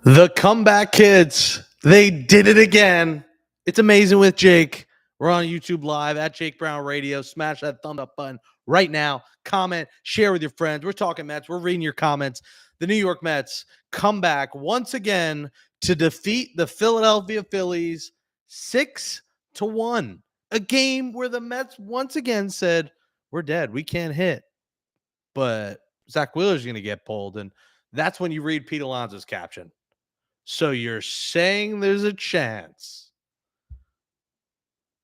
The comeback kids, they did it again. It's amazing with Jake. We're on YouTube Live at Jake Brown Radio. Smash that thumb up button right now. Comment, share with your friends. We're talking Mets. We're reading your comments. The New York Mets come back once again to defeat the Philadelphia Phillies 6-1. A game where the Mets once again said, we're dead. We can't hit. But Zach Wheeler's going to get pulled. And that's when you read Pete Alonso's caption. So you're saying there's a chance.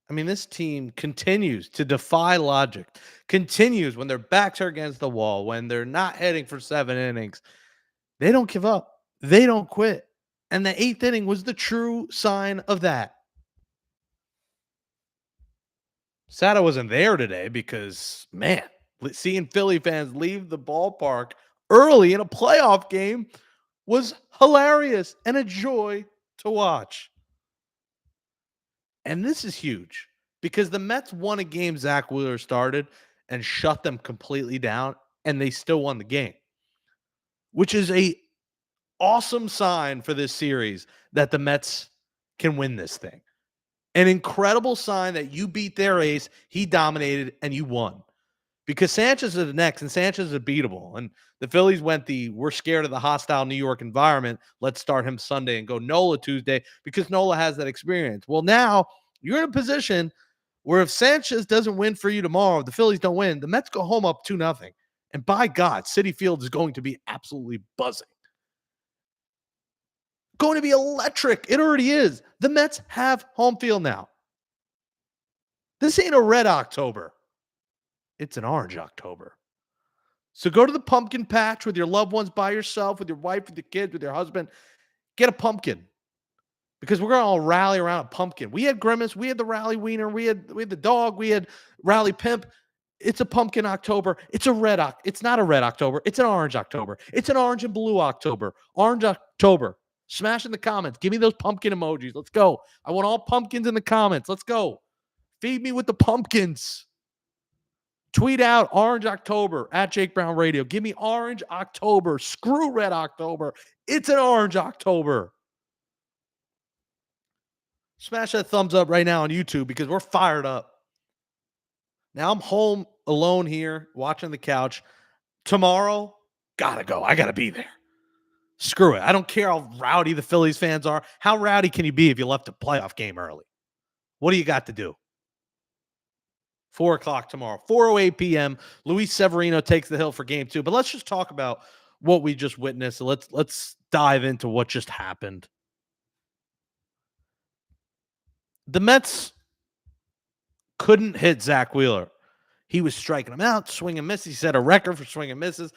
I mean, this team continues to defy logic, continues when their backs are against the wall, when they're not heading for 7 innings. They don't give up. They don't quit. And the 8th inning was the true sign of that. Sada wasn't there today because, man, seeing Philly fans leave the ballpark early in a playoff game was hilarious and a joy to watch. And this is huge because the Mets won a game Zach Wheeler started and shut them completely down, and they still won the game, which is a awesome sign for this series that the Mets can win this thing. An incredible sign that you beat their ace, he dominated, and you won. Because Sanchez is the next, and Sanchez is beatable. And the Phillies went we're scared of the hostile New York environment. Let's start him Sunday and go Nola Tuesday because Nola has that experience. Well, now you're in a position where if Sanchez doesn't win for you tomorrow, if the Phillies don't win, the Mets go home up 2-0. And by God, Citi Field is going to be absolutely buzzing. Going to be electric. It already is. The Mets have home field now. This ain't a red October. It's an orange October. So go to the pumpkin patch with your loved ones, by yourself, with your wife, with your kids, with your husband. Get a pumpkin. Because we're going to all rally around a pumpkin. We had Grimace. We had the Rally Wiener. We had the dog. We had Rally Pimp. It's a pumpkin October. It's not a red October. It's an orange October. It's an orange and blue October. Orange October. Smash in the comments. Give me those pumpkin emojis. Let's go. I want all pumpkins in the comments. Let's go. Feed me with the pumpkins. Tweet out Orange October at Jake Brown Radio. Give me Orange October. Screw Red October. It's an Orange October. Smash that thumbs up right now on YouTube because we're fired up. Now I'm home alone here watching the couch. Tomorrow, gotta go. I gotta be there. Screw it. I don't care how rowdy the Phillies fans are. How rowdy can you be if you left a playoff game early? What do you got to do? 4 o'clock tomorrow, 4:08 p.m. Luis Severino takes the hill for game 2. But let's just talk about what we just witnessed. Let's dive into what just happened. The Mets couldn't hit Zach Wheeler. He was striking him out, swing and miss. He set a record for swing and misses.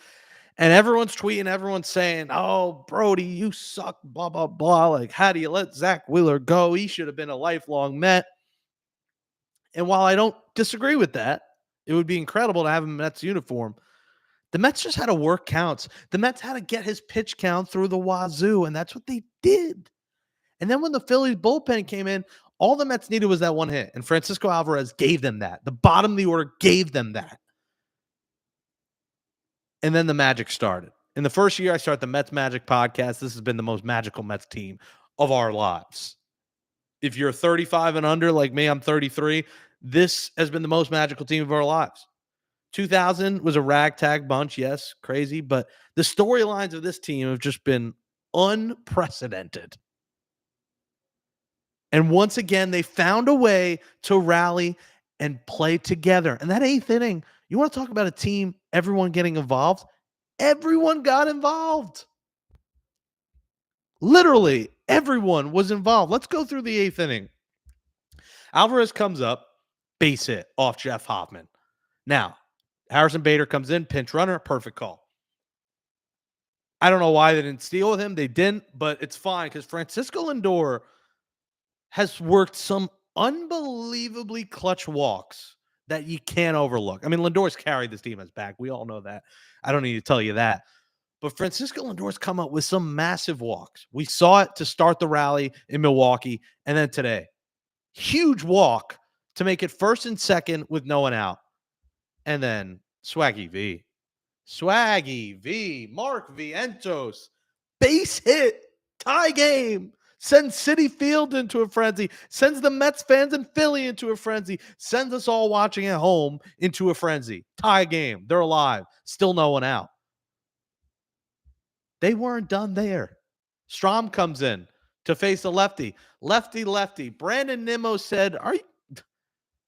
And everyone's tweeting, everyone's saying, oh, Brody, you suck, blah, blah, blah. Like, how do you let Zach Wheeler go? He should have been a lifelong Met. And while I don't disagree with that, it would be incredible to have him in Mets uniform. The Mets just had to work counts. The Mets had to get his pitch count through the wazoo, and that's what they did. And then when the Phillies bullpen came in, all the Mets needed was that one hit, and Francisco Alvarez gave them that. The bottom of the order gave them that. And then the magic started. In the first year I started the Mets Magic podcast, this has been the most magical Mets team of our lives. If you're 35 and under like me, I'm 33, this has been the most magical team of our lives. 2000 was a ragtag bunch, yes, crazy, but the storylines of this team have just been unprecedented. And once again, they found a way to rally and play together. And that 8th inning, you want to talk about a team, everyone getting involved? Everyone got involved. Literally, everyone was involved. Let's go through the 8th inning. Alvarez comes up, base hit off Jeff Hoffman. Now, Harrison Bader comes in, pinch runner, perfect call. I don't know why they didn't steal with him. They didn't, but it's fine because Francisco Lindor has worked some unbelievably clutch walks that you can't overlook. I mean, Lindor's carried this team as back. We all know that. I don't need to tell you that. But Francisco Lindor's come up with some massive walks. We saw it to start the rally in Milwaukee, and then today. Huge walk to make it first and second with no one out. And then Swaggy V, Mark Vientos, base hit Tie game. Sends Citi Field into a frenzy. Sends the Mets fans in Philly into a frenzy. Sends us all watching at home into a frenzy. Tie game. They're alive. Still no one out. They weren't done there. Strom comes in to face a lefty. Lefty. Brandon Nimmo said,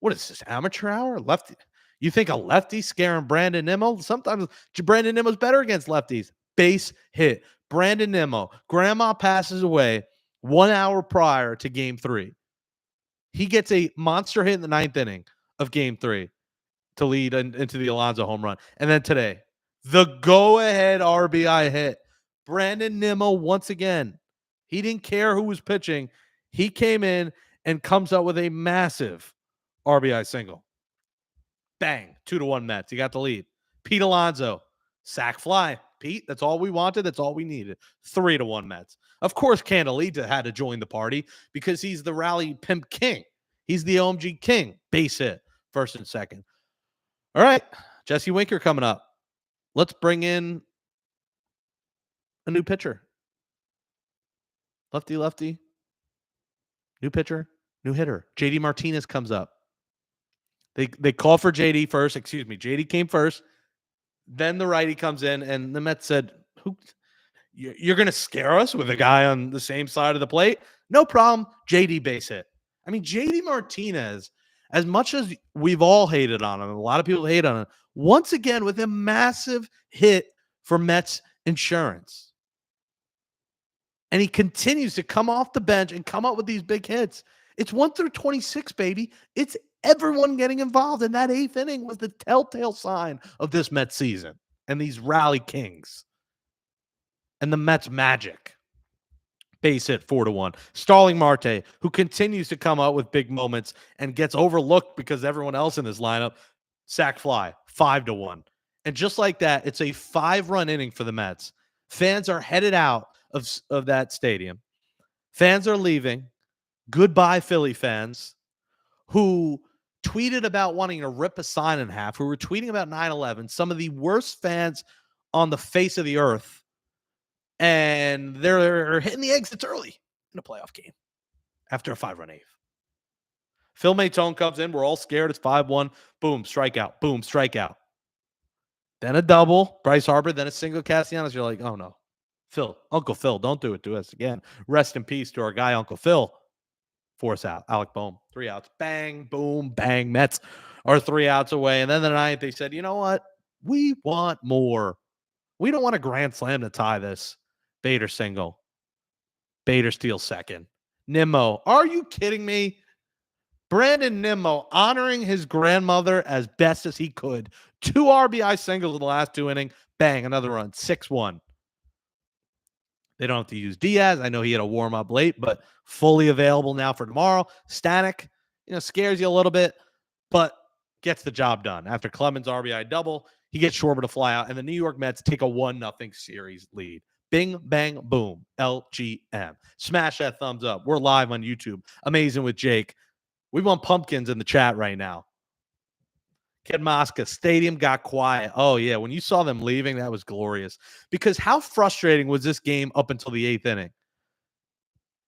what is this, amateur hour? Lefty. You think a lefty scaring Brandon Nimmo? Sometimes Brandon Nimmo's better against lefties. Base hit. Brandon Nimmo. Grandma passes away 1 hour prior to game 3. He gets a monster hit in the 9th inning of game 3 to lead into the Alonso home run. And then today, the go-ahead RBI hit. Brandon Nimmo, once again, he didn't care who was pitching. He came in and comes up with a massive RBI single. Bang, 2-1 Mets. You got the lead. Pete Alonso, sac fly. Pete, that's all we wanted. That's all we needed. 3-1 Mets. Of course, Candelita had to join the party because he's the rally pimp king. He's the OMG king. Base hit, first and second. All right, Jesse Winker coming up. Let's bring in a new pitcher. Lefty. New pitcher, new hitter. JD Martinez comes up. They call for JD first. Excuse me. JD came first. Then the righty comes in, and the Mets said, "Who? You're going to scare us with a guy on the same side of the plate? No problem. JD base hit." I mean, JD Martinez, as much as we've all hated on him, a lot of people hate on him, once again with a massive hit for Mets insurance. And he continues to come off the bench and come up with these big hits. It's 1 through 26, baby. It's everyone getting involved. And that 8th inning was the telltale sign of this Mets season and these rally kings and the Mets magic. Base hit 4-1. Starling Marte, who continues to come out with big moments and gets overlooked because everyone else in this lineup, sac fly, 5-1. And just like that, it's a 5-run inning for the Mets. Fans are headed out of that stadium. Fans are leaving. Goodbye, Philly fans, who tweeted about wanting to rip a sign in half, who were tweeting about 9/11, some of the worst fans on the face of the earth. And they're hitting the exits early in a playoff game after a 5-run 8th. Phil Maytone comes in. We're all scared. It's 5-1. Boom, strikeout. Boom, strikeout. Then a double, Bryce Harper. Then a single, Castellanos. You're like, oh, no. Phil, Uncle Phil, don't do it to us again. Rest in peace to our guy, Uncle Phil. Force out. Alec Boehm. 3 outs. Bang, boom, bang. Mets are 3 outs away. And then the 9th, they said, you know what? We want more. We don't want a grand slam to tie this. Bader single. Bader steals second. Nimmo. Are you kidding me? Brandon Nimmo honoring his grandmother as best as he could. 2 RBI singles in the last 2 innings. Bang, another run. 6-1. They don't have to use Diaz. I know he had a warm-up late, but fully available now for tomorrow. Stanek, scares you a little bit, but gets the job done. After Clemens' RBI double, he gets Schwarber to fly out, and the New York Mets take a 1-0 series lead. Bing, bang, boom. LGM. Smash that thumbs up. We're live on YouTube. Amazing with Jake. We want pumpkins in the chat right now. Kid Mosca, stadium got quiet. Oh, yeah. When you saw them leaving, that was glorious. Because how frustrating was this game up until the 8th inning?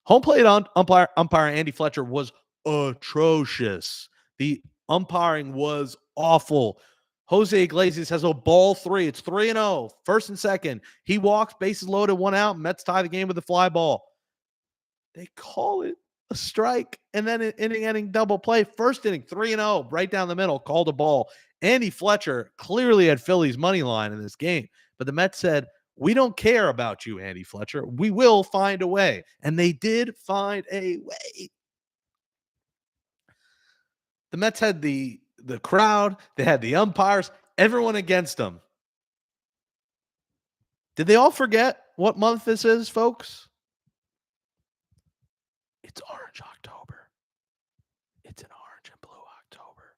Home plate umpire Andy Fletcher was atrocious. The umpiring was awful. Jose Iglesias has a ball 3. It's 3-0. First and second. He walks, bases loaded, 1 out. Mets tie the game with a fly ball. They call it a strike, and then an inning double play. First inning, 3-0, right down the middle, called a ball. Andy Fletcher clearly had Phillies money line in this game, but the Mets said, we don't care about you, Andy Fletcher. We will find a way. And they did find a way. The Mets had the crowd, they had the umpires, everyone against them. Did they all forget what month this is, folks? It's Orange October. It's an orange and blue October.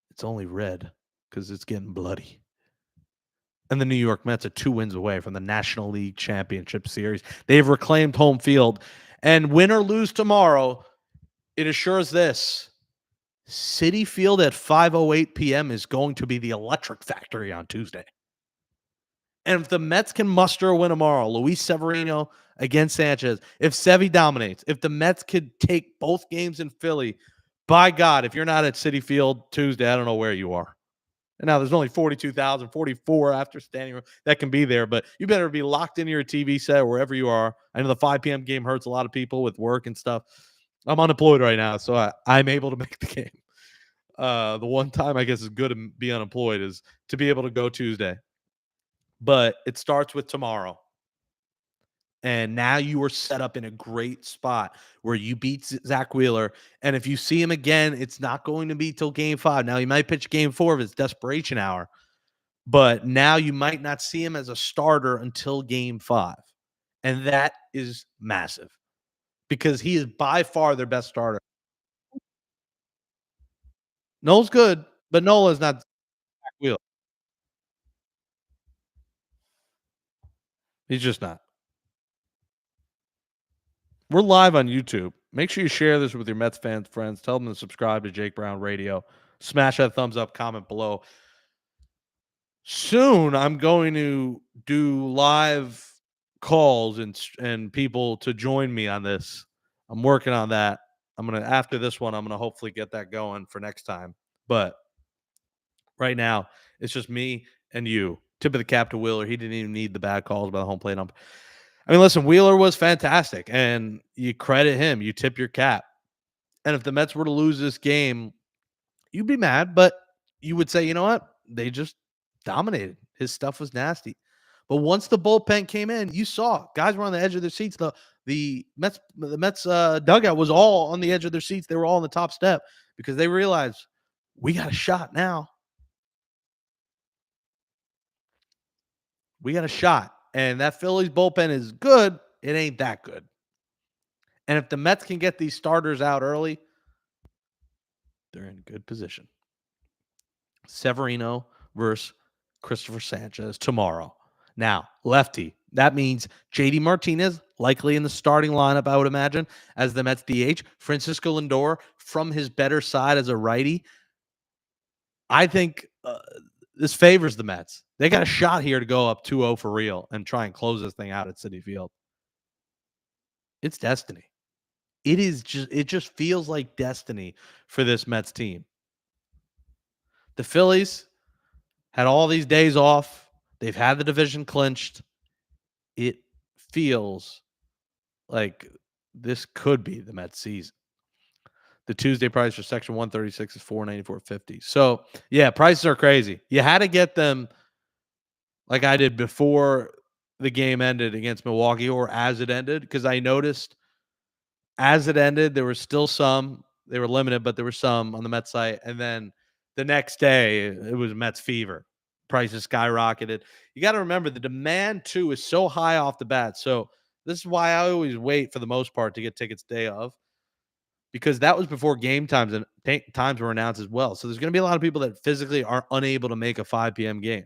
It's only red because it's getting bloody. And the New York Mets are 2 wins away from the National League Championship Series. They've reclaimed home field. And win or lose tomorrow, it assures this. Citi Field at 5:08 p.m. is going to be the electric factory on Tuesday. And if the Mets can muster a win tomorrow, Luis Severino against Sanchez, if Sevy dominates, if the Mets could take both games in Philly, by God, if you're not at Citi Field Tuesday, I don't know where you are. And now there's only 42,000, 44 after standing room that can be there, but you better be locked into your TV set wherever you are. I know the 5 p.m. game hurts a lot of people with work and stuff. I'm unemployed right now, so I'm able to make the game. The one time I guess is good to be unemployed is to be able to go Tuesday. But it starts with tomorrow. And now you are set up in a great spot where you beat Zach Wheeler. And if you see him again, it's not going to be till game 5. Now, he might pitch game 4 if it's desperation hour. But now you might not see him as a starter until game 5. And that is massive because he is by far their best starter. Noel's good, but Noel is not Zach Wheeler. He's just not. We're live on YouTube. Make sure you share this with your Mets fans, friends. Tell them to subscribe to Jake Brown Radio. Smash that thumbs up, comment below. Soon, I'm going to do live calls and people to join me on this. I'm working on that. After this one, I'm gonna hopefully get that going for next time. But right now, it's just me and you. Tip of the cap to Wheeler. He didn't even need the bad calls by the home plate ump. I mean, listen, Wheeler was fantastic, and you credit him. You tip your cap. And if the Mets were to lose this game, you'd be mad, but you would say, you know what? They just dominated. His stuff was nasty. But once the bullpen came in, you saw guys were on the edge of their seats. The Mets dugout was all on the edge of their seats. They were all on the top step because they realized we got a shot now. We got a shot. And that Phillies bullpen is good. It ain't that good. And if the Mets can get these starters out early, they're in good position. Severino versus Christopher Sanchez tomorrow. Now, lefty. That means JD Martinez, likely in the starting lineup, I would imagine, as the Mets DH. Francisco Lindor from his better side as a righty. I think this favors the Mets. They got a shot here to go up 2-0 for real and try and close this thing out at Citi Field. It's destiny. It just feels like destiny for this Mets team. The Phillies had all these days off. They've had the division clinched. It feels like this could be the Mets season. The Tuesday price for Section 136 is $494.50. So, yeah, prices are crazy. You had to get them like I did before the game ended against Milwaukee or as it ended, because I noticed as it ended, there were still some. They were limited, but there were some on the Mets site. And then the next day, it was Mets fever. Prices skyrocketed. You got to remember the demand, too, is so high off the bat. So this is why I always wait for the most part to get tickets day of, because that was before game times and times were announced as well. So there's going to be a lot of people that physically are unable to make a 5 p.m. game.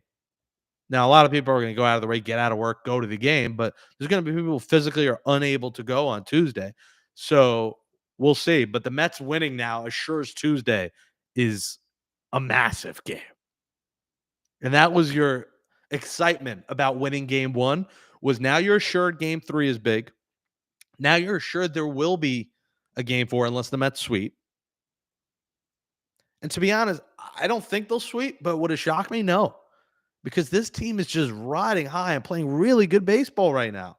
Now, a lot of people are going to go out of the way, get out of work, go to the game, but there's going to be people who physically are unable to go on Tuesday. So we'll see. But the Mets winning now assures Tuesday is a massive game. And that was your excitement about winning game 1, was now you're assured game 3 is big. Now you're assured there will be a game 4 unless the Mets sweep. And to be honest, I don't think they'll sweep, but would it shock me? No. Because this team is just riding high and playing really good baseball right now.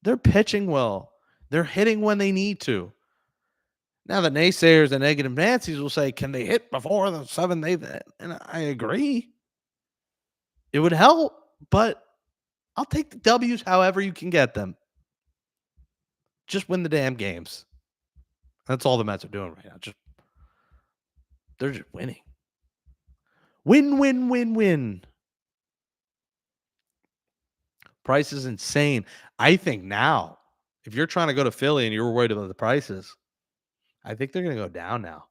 They're pitching well. They're hitting when they need to. Now, the naysayers and negative Nancy's will say, can they hit before the 7th, 8th? And I agree. It would help, but I'll take the W's however you can get them. Just win the damn games. That's all the Mets are doing right now. They're just winning. Win, win, win, win. Price is insane. I think now, if you're trying to go to Philly and you're worried about the prices, I think they're going to go down now.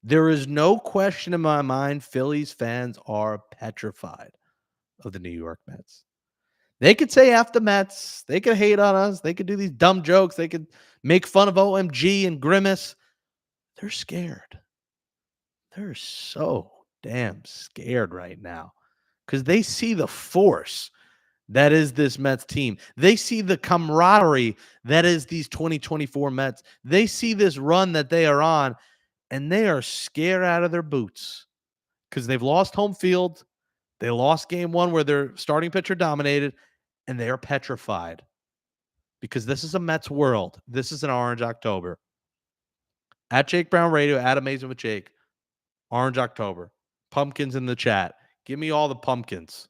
There is no question in my mind, Phillies fans are petrified of the New York Mets. They could say F the Mets. They could hate on us. They could do these dumb jokes. They could make fun of OMG and Grimace. They're scared. They're so damn scared right now because they see the force that is this Mets team. They see the camaraderie that is these 2024 Mets. They see this run that they are on, and they are scared out of their boots because they've lost home field. They lost game one where their starting pitcher dominated, and they are petrified because this is a Mets world. This is an Orange October. At Jake Brown Radio, at Amazing with Jake, Orange October. Pumpkins in the chat. Give me all the pumpkins.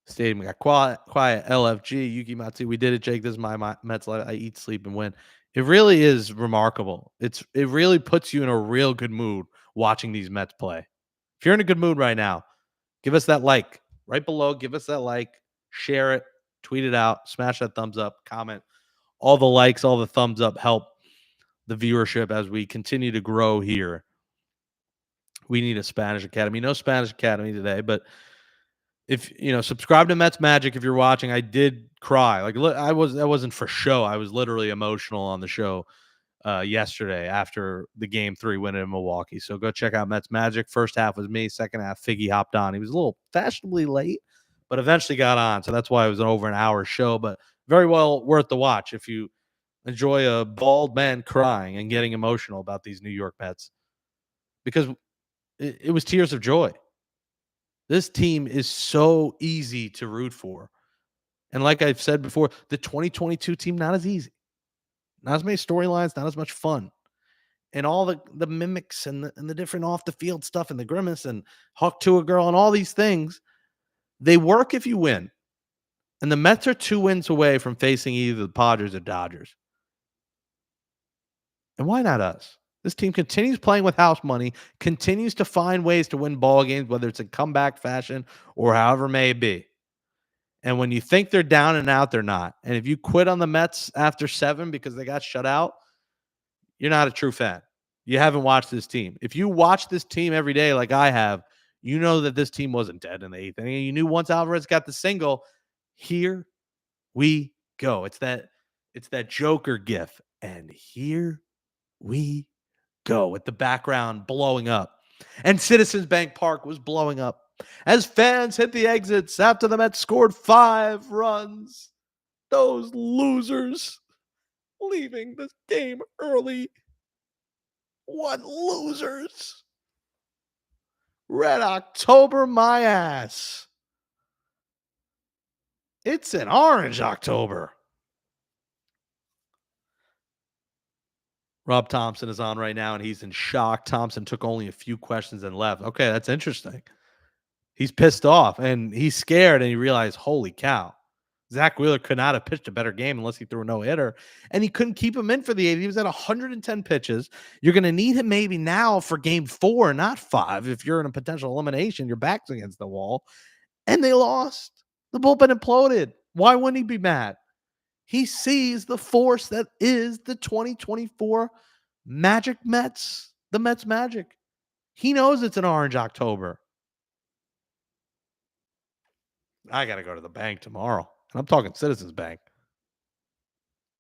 Stadium got quiet. LFG, Yuki Matsu. We did it, Jake. This is my Mets life. I eat, sleep, and win. It really is remarkable. It really puts you in a real good mood watching these Mets play. If you're in a good mood right now, give us that like right below. Give us that like. Share it. Tweet it out. Smash that thumbs up. Comment. All the likes, all the thumbs up help the viewership as we continue to grow here. We need a Spanish Academy. No Spanish Academy today, but if subscribe to Mets Magic if you're watching. I did cry. Like that wasn't for show. I was literally emotional on the show yesterday after the game 3 win in Milwaukee. So go check out Mets Magic. First half was me. Second half, Figgy hopped on. He was a little fashionably late, but eventually got on. So that's why it was an over an hour show, but very well worth the watch if you enjoy a bald man crying and getting emotional about these New York Mets, because it was tears of joy. This team is so easy to root for. And like I've said before, the 2022 team, not as easy. Not as many storylines, not as much fun. And all the mimics and the different off the field stuff and the grimace and Hawk to a girl and all these things, they work if you win. And the Mets are 2 wins away from facing either the Padres or Dodgers. And why not us? This team continues playing with house money, continues to find ways to win ball games, whether it's in comeback fashion or however it may be. And when you think they're down and out, they're not. And if you quit on the Mets after 7 because they got shut out, you're not a true fan. You haven't watched this team. If you watch this team every day like I have, you know that this team wasn't dead in the 8th inning. You knew once Alvarez got the single, here we go. It's that Joker gif. And here we go with the background blowing up. And Citizens Bank Park was blowing up as fans hit the exits after the Mets scored 5 runs. Those losers leaving this game early. What losers? Red October my ass. It's an Orange October. Rob Thompson is on right now, and he's in shock. Thompson took only a few questions and left. Okay, that's interesting. He's pissed off, and he's scared, and he realized, holy cow, Zach Wheeler could not have pitched a better game unless he threw a no-hitter, and he couldn't keep him in for the 8th. He was at 110 pitches. You're going to need him maybe now for game 4, not 5. If you're in a potential elimination, your back's against the wall, and they lost. The bullpen imploded. Why wouldn't he be mad? He sees the force that is the 2024 Magic Mets, the Mets Magic. He knows it's an Orange October. I got to go to the bank tomorrow. And I'm talking Citizens Bank.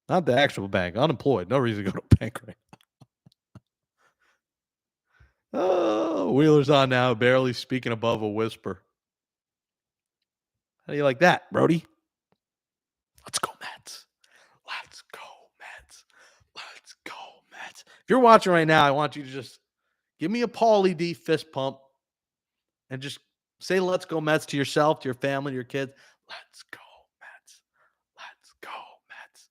Not the actual bank. Unemployed. No reason to go to a bank right now. Oh, Wheeler's on now, barely speaking above a whisper. How do you like that, Brody? Let's go, Mets. Let's go, Mets. Let's go, Mets. If you're watching right now, I want you to just give me a Paulie D fist pump and just say let's go, Mets, to yourself, to your family, to your kids. Let's go, Mets. Let's go, Mets.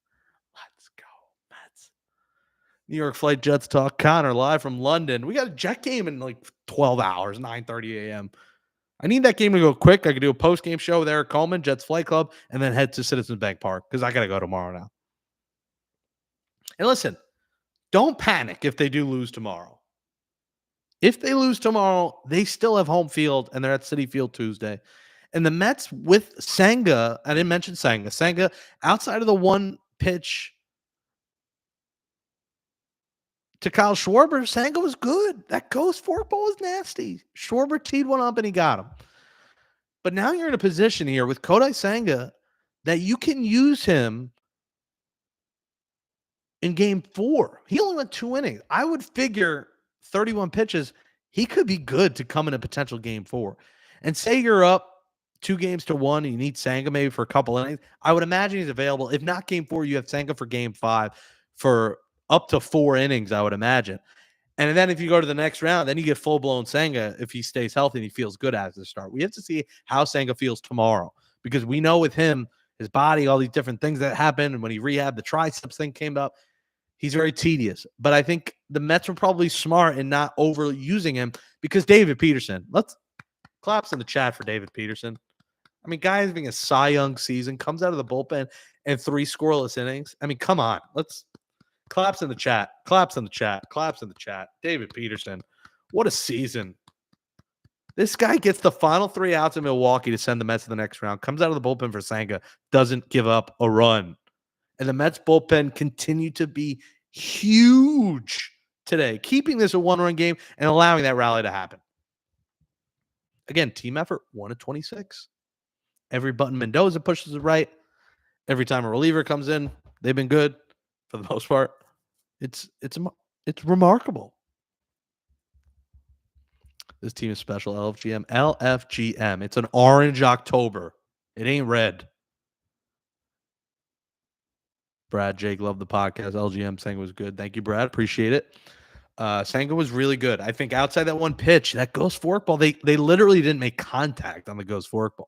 Let's go, Mets. New York Flight Jets Talk. Connor live from London. We got a Jet game in like 12 hours, 9:30 a.m. I need that game to go quick. I could do a post-game show with Eric Coleman, Jets Flight Club, and then head to Citizens Bank Park because I got to go tomorrow now. And listen, don't panic if they do lose tomorrow. If they lose tomorrow, they still have home field, and they're at Citi Field Tuesday. And the Mets with Senga, I didn't mention Senga. Senga, outside of the one pitch to Kyle Schwarber, Senga was good. That ghost forkball was nasty. Schwarber teed one up, and he got him. But now you're in a position here with Kodai Senga that you can use him in game 4. He only went 2 innings. I would figure 31 pitches. he could be good to come in a potential game 4. And say you're up 2-1 and you need Senga maybe for a couple innings. I would imagine he's available. If not game 4, you have Senga for game 5 for up to 4 innings, I would imagine. And then if you go to the next round, then you get full-blown Senga if he stays healthy and he feels good as the start. We have to see how Senga feels tomorrow because we know with him, his body, all these different things that happened, and when he rehabbed, the triceps thing came up. He's very tedious. But I think the Mets were probably smart in not overusing him because David Peterson. Let's claps in the chat for David Peterson. I mean, guy having a Cy Young season, comes out of the bullpen and 3 scoreless innings. I mean, come on. Let's claps in the chat. Claps in the chat. Claps in the chat. David Peterson. What a season. This guy gets the final 3 outs in Milwaukee to send the Mets to the next round. Comes out of the bullpen for Senga. Doesn't give up a run. And the Mets bullpen continued to be huge today, keeping this a 1-run game and allowing that rally to happen. Again, team effort, 1-26. Every button Mendoza pushes to the right. Every time a reliever comes in, they've been good for the most part. It's remarkable. This team is special. LFGM. LFGM. It's an orange October. It ain't red. Brad, Jake, love the podcast. LGM Senga was good. Thank you, Brad. Appreciate it. Senga was really good. I think outside that one pitch, that ghost forkball, they literally didn't make contact on the ghost forkball.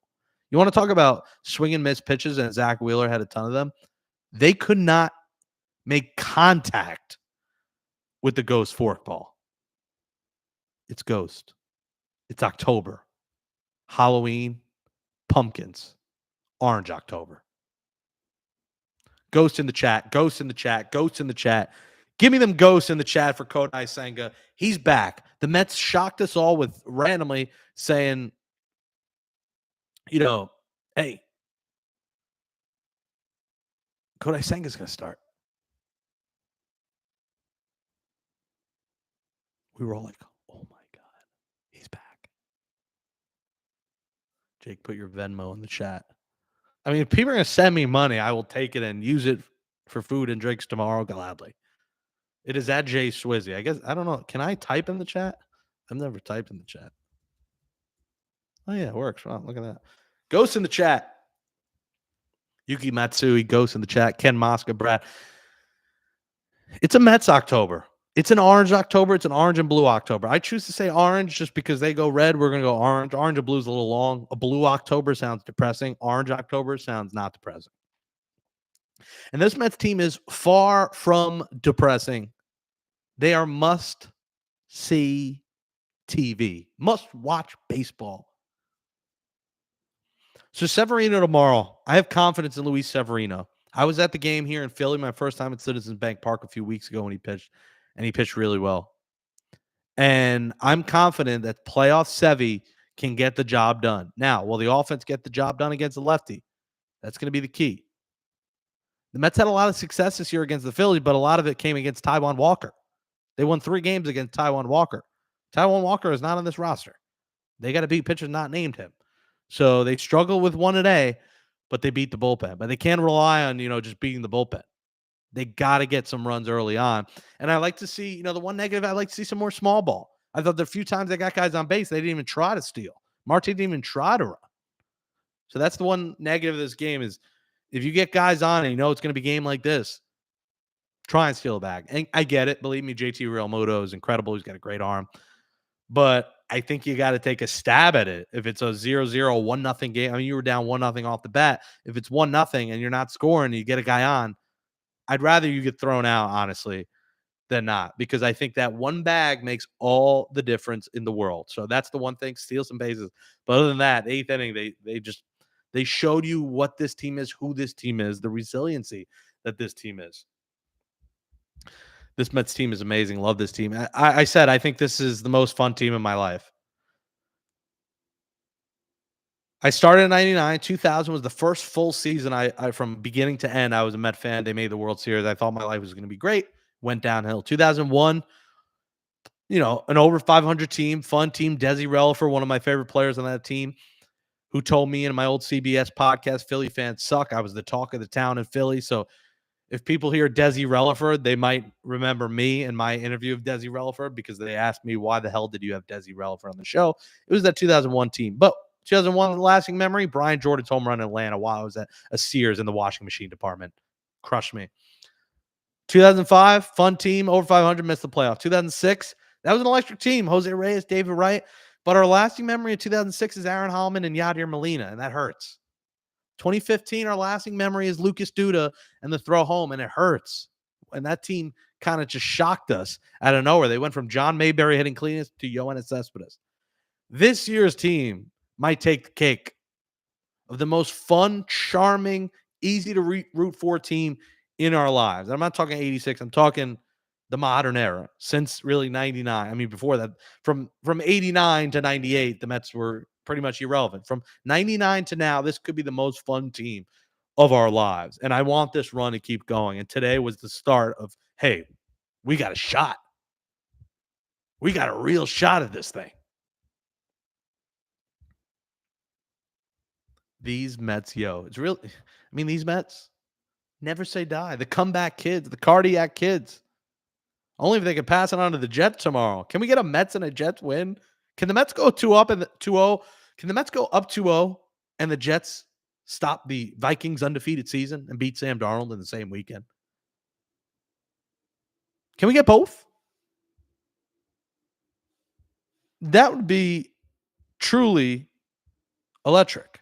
You want to talk about swing and miss pitches, and Zach Wheeler had a ton of them. They could not make contact with the ghost forkball. It's ghost. It's October. Halloween, pumpkins, orange October. Ghost in the chat. Ghost in the chat. Ghost in the chat. Give me them ghosts in the chat for Kodai Senga. He's back. The Mets shocked us all with randomly saying, hey, Kodai Senga's going to start. We were all like, oh my God, he's back. Jake, put your Venmo in the chat. I mean, if people are going to send me money, I will take it and use it for food and drinks tomorrow gladly. It is at Jay Swizzy. I guess, I don't know. Can I type in the chat? I've never typed in the chat. Oh, yeah, it works. Wow, look at that. Ghost in the chat. Yuki Matsui, Ghost in the chat. Ken Mosca, Brad. It's a Mets October. It's an orange October. It's an orange and blue October. I choose to say orange just because they go red. We're going to go orange. Orange and blue is a little long. A blue October sounds depressing. Orange October sounds not depressing. And this Mets team is far from depressing. They are must-see TV. Must-watch baseball. So Severino tomorrow. I have confidence in Luis Severino. I was at the game here in Philly, my first time at Citizens Bank Park a few weeks ago when he pitched, and he pitched really well. And I'm confident that playoff Sevy can get the job done. Now, will the offense get the job done against the lefty? That's going to be the key. The Mets had a lot of success this year against the Phillies, but a lot of it came against Taijuan Walker. They won 3 games against Taijuan Walker. Taijuan Walker is not on this roster. They got to beat pitchers not named him. So they struggle with one today, but they beat the bullpen. But they can't rely on, just beating the bullpen. They got to get some runs early on. And I like to see, the one negative, I like to see some more small ball. I thought the few times they got guys on base, they didn't even try to steal. Marte didn't even try to run. So that's the one negative of this game is if you get guys on and it's going to be a game like this, try and steal a bag. And I get it. Believe me, JT Realmuto is incredible. He's got a great arm. But I think you got to take a stab at it. If it's a 0-0, 1-0 game, I mean, you were down 1-0 off the bat. If it's 1-0 and you're not scoring and you get a guy on, I'd rather you get thrown out, honestly, than not. Because I think that one bag makes all the difference in the world. So that's the one thing, steal some bases. But other than that, 8th inning, they showed you what this team is, who this team is, the resiliency that this team is. This Mets team is amazing. Love this team. I said I think this is the most fun team in my life. I started in 99. 2000 was the first full season I from beginning to end, I was a Met fan. They made the World Series. I thought my life was going to be great. Went downhill. 2001, an over 500 team, fun team. Desi Relfer, one of my favorite players on that team, who told me in my old CBS podcast, Philly fans suck. I was the talk of the town in Philly. So If people hear Desi Relaford, they might remember me and my interview of Desi Relaford because they asked me, why the hell did you have Desi Relaford on the show? It was that 2001 team. But 2001 lasting memory, Brian Jordan's home run in Atlanta while I was at a Sears in the washing machine department. Crushed me. 2005, fun team, over 500, missed the playoff. 2006, that was an electric team. Jose Reyes, David Wright. But our lasting memory of 2006 is Aaron Hallman and Yadier Molina, and that hurts. 2015, our lasting memory is Lucas Duda and the throw home, and it hurts. And that team kind of just shocked us out of nowhere. They went from John Mayberry hitting cleanest to Yoenis Cespedes. This year's team might take the cake of the most fun, charming, easy to root for team in our lives. I'm not talking 86. I'm talking the modern era since really 99. I mean, before that, from 89 to 98, the Mets were pretty much irrelevant. From 99 to now, this could be the most fun team of our lives. And I want this run to keep going. And today was the start of, hey, we got a shot. We got a real shot at this thing. These Mets, it's real. I mean, these Mets never say die. The comeback kids, the cardiac kids. Only if they can pass it on to the Jets tomorrow. Can we get a Mets and a Jets win? Can the Mets go 2-up and 2-0? Can the Mets go up 2-0 and the Jets stop the Vikings' undefeated season and beat Sam Darnold in the same weekend? Can we get both? That would be truly electric.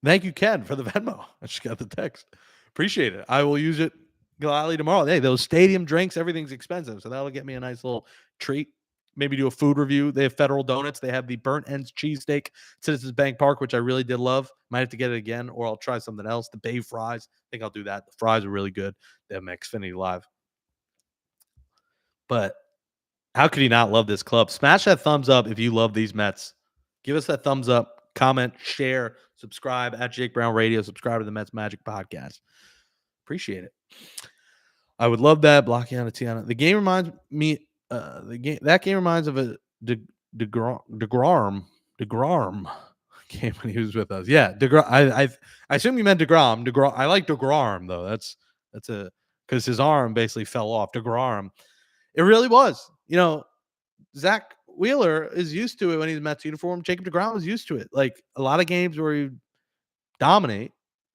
Thank you, Ken, for the Venmo. I just got the text. Appreciate it. I will use it gladly tomorrow. Hey, those stadium drinks, everything's expensive. So that'll get me a nice little treat. Maybe do a food review. They have Federal Donuts. They have the burnt ends cheesesteak, Citizens Bank Park, which I really did love. Might have to get it again, or I'll try something else. The Bay fries. I think I'll do that. The fries are really good. They have Xfinity Live. But how could you not love this club? Smash that thumbs up if you love these Mets. Give us that thumbs up. Comment, share, subscribe at Jake Brown Radio. Subscribe to the Mets Magic Podcast. Appreciate it. I would love that. Blocking on a Tiana. The game reminds me. That game reminds of a DeGrom game when he was with us. Yeah, DeGrom. I assume you meant DeGrom. DeGrom. I like DeGrom though. That's because his arm basically fell off. DeGrom. It really was. Zach Wheeler is used to it when he's in Mets uniform. Jacob deGrom is used to it. Like a lot of games where you dominate,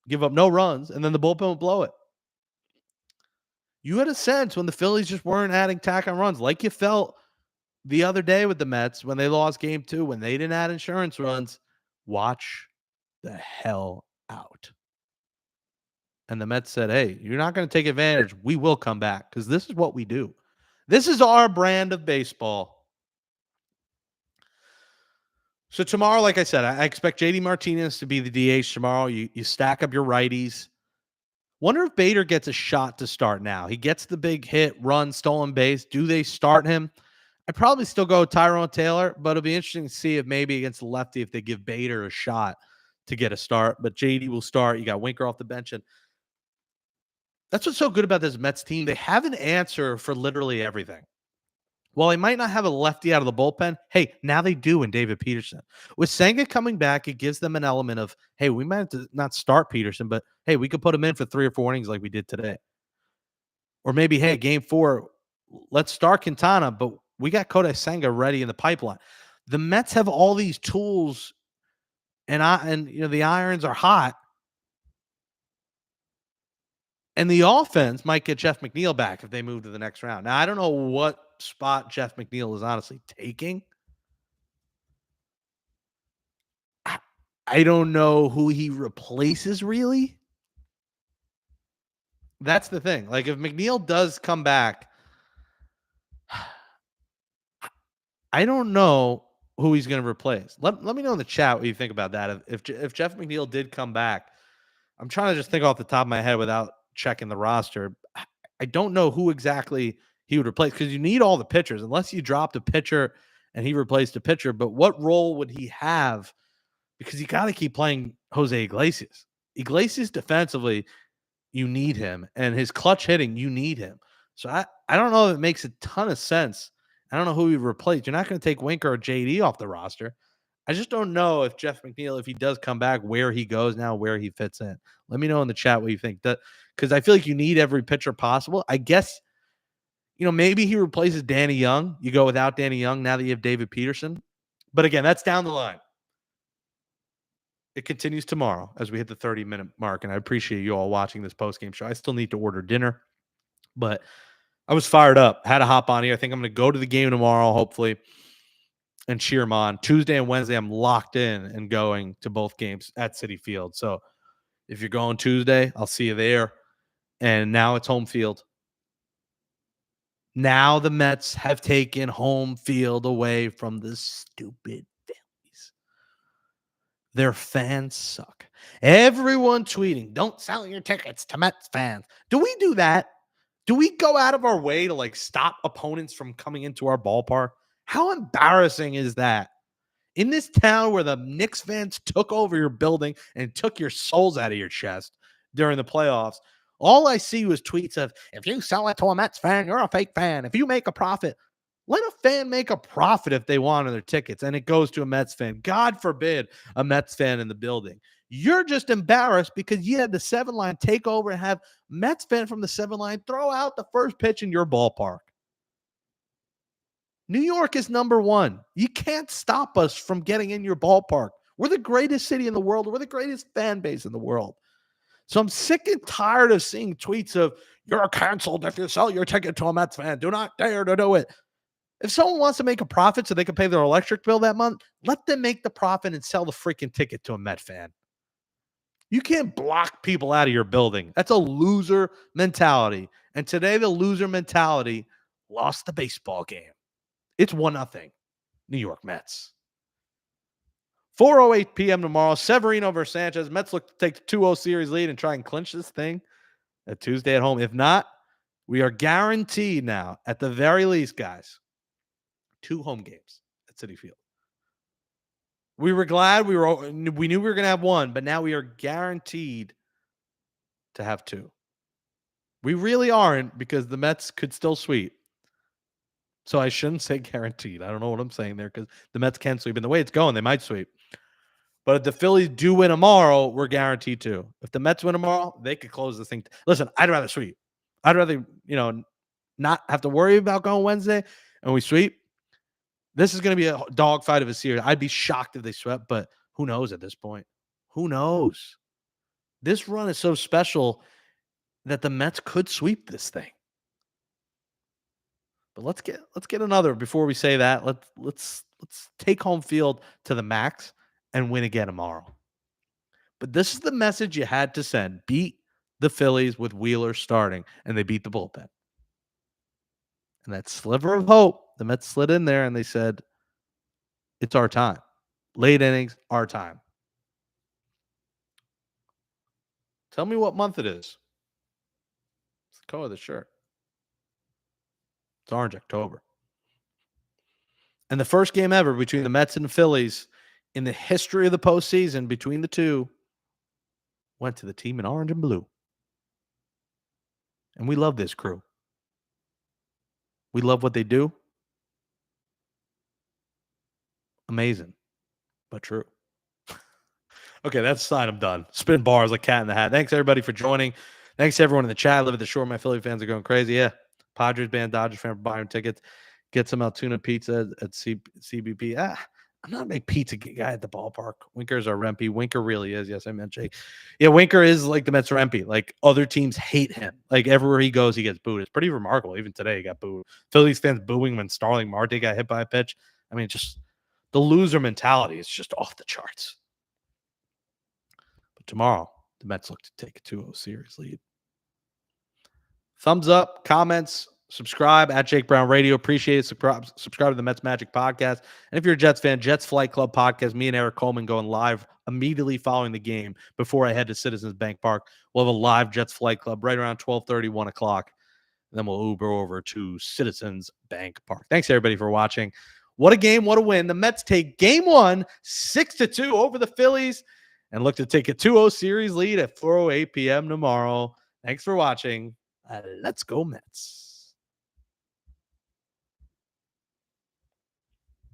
give up no runs, and then the bullpen will blow it. You had a sense when the Phillies just weren't adding tack on runs, like you felt the other day with the Mets when they lost game 2, when they didn't add insurance runs. Watch the hell out. And the Mets said, hey, you're not going to take advantage. We will come back because this is what we do. This is our brand of baseball. So tomorrow, like I said, I expect JD Martinez to be the DH tomorrow. You stack up your righties. Wonder if Bader gets a shot to start now. He gets the big hit, run, stolen base. Do they start him? I'd probably still go with Tyrone Taylor, but it'll be interesting to see if maybe against the lefty, if they give Bader a shot to get a start. But JD will start. You got Winker off the bench. And that's what's so good about this Mets team. They have an answer for literally everything. While they might not have a lefty out of the bullpen, hey, now they do in David Peterson. With Senga coming back, it gives them an element of, hey, we might have to not start Peterson, but hey, we could put him in for 3 or 4 innings like we did today. Or maybe, hey, game 4, let's start Quintana, but we got Kodai Senga ready in the pipeline. The Mets have all these tools, and the irons are hot. And the offense might get Jeff McNeil back if they move to the next round. Now, I don't know what spot Jeff McNeil is honestly taking. I don't know who he replaces, really. That's the thing. Like, if McNeil does come back, I don't know who he's going to replace. Let me know in the chat what you think about that. If Jeff McNeil did come back, I'm trying to just think off the top of my head without checking the roster. I don't know who exactly he would replace because you need all the pitchers unless you dropped a pitcher and he replaced a pitcher. But what role would he have? Because you got to keep playing Jose Iglesias. Iglesias defensively, you need him. And his clutch hitting, you need him. So I don't know if it makes a ton of sense. I don't know who he replaced. You're not going to take Winker or JD off the roster. I just don't know if Jeff McNeil, if he does come back, where he goes now, where he fits in. Let me know in the chat what you think. Because I feel like you need every pitcher possible. I guess, maybe he replaces Danny Young. You go without Danny Young now that you have David Peterson. But again, that's down the line. It continues tomorrow as we hit the 30-minute mark, and I appreciate you all watching this post-game show. I still need to order dinner, but I was fired up. Had to hop on here. I think I'm going to go to the game tomorrow, hopefully, and cheer them on. Tuesday and Wednesday, I'm locked in and going to both games at Citi Field. So if you're going Tuesday, I'll see you there. And now it's home field. Now the Mets have taken home field away from the stupid Phillies. Their fans suck. Everyone tweeting, don't sell your tickets to Mets fans. Do we do that? Do we go out of our way to stop opponents from coming into our ballpark? How embarrassing is that? In this town where the Knicks fans took over your building and took your souls out of your chest during the playoffs, all I see was tweets of, if you sell it to a Mets fan, you're a fake fan. If you make a profit, let a fan make a profit if they want on their tickets, and it goes to a Mets fan. God forbid a Mets fan in the building. You're just embarrassed because you had the 7-line take over and have Mets fan from the 7-line throw out the first pitch in your ballpark. New York is number one. You can't stop us from getting in your ballpark. We're the greatest city in the world. We're the greatest fan base in the world. So I'm sick and tired of seeing tweets of, you're canceled if you sell your ticket to a Mets fan. Do not dare to do it. If someone wants to make a profit so they can pay their electric bill that month, let them make the profit and sell the freaking ticket to a Met fan. You can't block people out of your building. That's a loser mentality. And today the loser mentality lost the baseball game. It's 1-0. New York Mets. 4:08 p.m. tomorrow. Severino versus Sanchez. Mets look to take the 2-0 series lead and try and clinch this thing at Tuesday at home. If not, we are guaranteed now, at the very least, guys, 2 home games at Citi Field. We were glad we knew we were going to have 1, but now we are guaranteed to have 2. We really aren't, because the Mets could still sweep. So I shouldn't say guaranteed. I don't know what I'm saying there, because the Mets can sweep. And the way it's going, they might sweep. But if the Phillies do win tomorrow, we're guaranteed to. If the Mets win tomorrow, they could close this thing. Listen, I'd rather sweep. I'd rather, not have to worry about going Wednesday and we sweep. This is going to be a dogfight of a series. I'd be shocked if they swept, but who knows at this point? Who knows? This run is so special that the Mets could sweep this thing. But let's get another before we say that. Let's take home field to the max and win again tomorrow. But this is the message you had to send. Beat the Phillies with Wheeler starting, and they beat the bullpen. And that sliver of hope, the Mets slid in there and they said, it's our time. Late innings, our time. Tell me what month it is. It's the color of the shirt. It's orange October. And the first game ever between the Mets and the Phillies in the history of the postseason between the two went to the team in orange and blue. And we love this crew. We love what they do. Amazing, but true. Okay, that's the sign. I'm done. Spin bars like cat in the hat. Thanks, everybody, for joining. Thanks to everyone in the chat. I live at the shore. My Philly fans are going crazy. Yeah. Padres band, Dodgers fan for buying tickets. Get some Altoona pizza at CBP. I'm not a big pizza guy at the ballpark. Winker's our Rempe. Winker really is. Yes, I meant Jake. Yeah, Winker is like the Mets Rempe. Like, other teams hate him. Like, everywhere he goes, he gets booed. It's pretty remarkable. Even today, he got booed. Phillies fans booing when Starling Marte got hit by a pitch. I mean, just the loser mentality is just off the charts. But tomorrow, the Mets look to take a 2-0 series lead. Thumbs up, comments, subscribe at Jake Brown Radio. Appreciate it. Subscribe to the Mets Magic Podcast. And if you're a Jets fan, Jets Flight Club Podcast, me and Eric Coleman going live immediately following the game before I head to Citizens Bank Park. We'll have a live Jets Flight Club right around 12:30, 1 o'clock. And then we'll Uber over to Citizens Bank Park. Thanks, everybody, for watching. What a game, what a win. The Mets take game 1, 6-2 over the Phillies, and look to take a 2-0 series lead at 4:08 p.m. tomorrow. Thanks for watching. Let's go Mets.